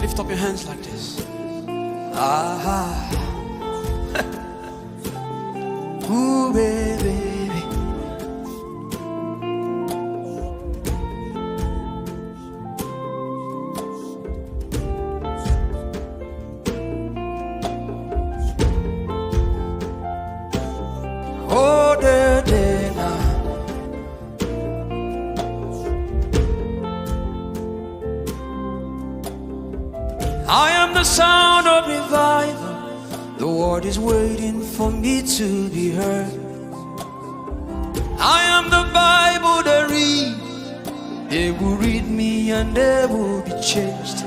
Lift up your hands like this. Ah, ooh, baby. Oh, I am the sound of revival. The world is waiting for me to be heard. I am the Bible they read. They will read me and they will be changed.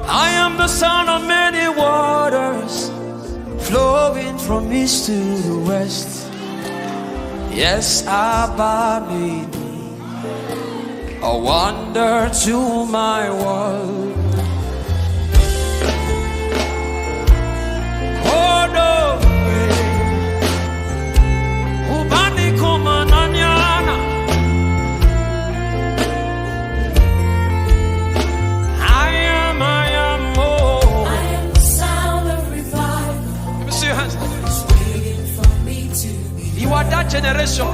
I am the sound of many waters flowing from east to the west. Yes, Abba made me a wonder to my world. You are that generation.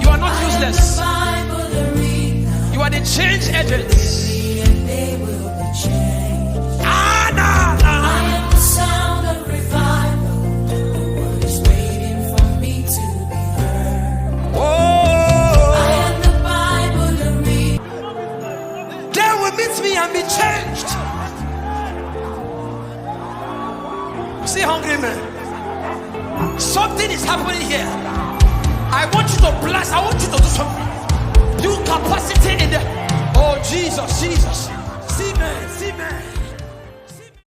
You are not useless. You are the change agents. I am the sound of revival. The world is waiting for me to be heard. I am the Bible to read. They will meet me and be changed. See, hungry man. Something is happening here. I want you to blast. I want you to do something. Do capacity in the. Oh, Jesus, Jesus. See, man, see, man.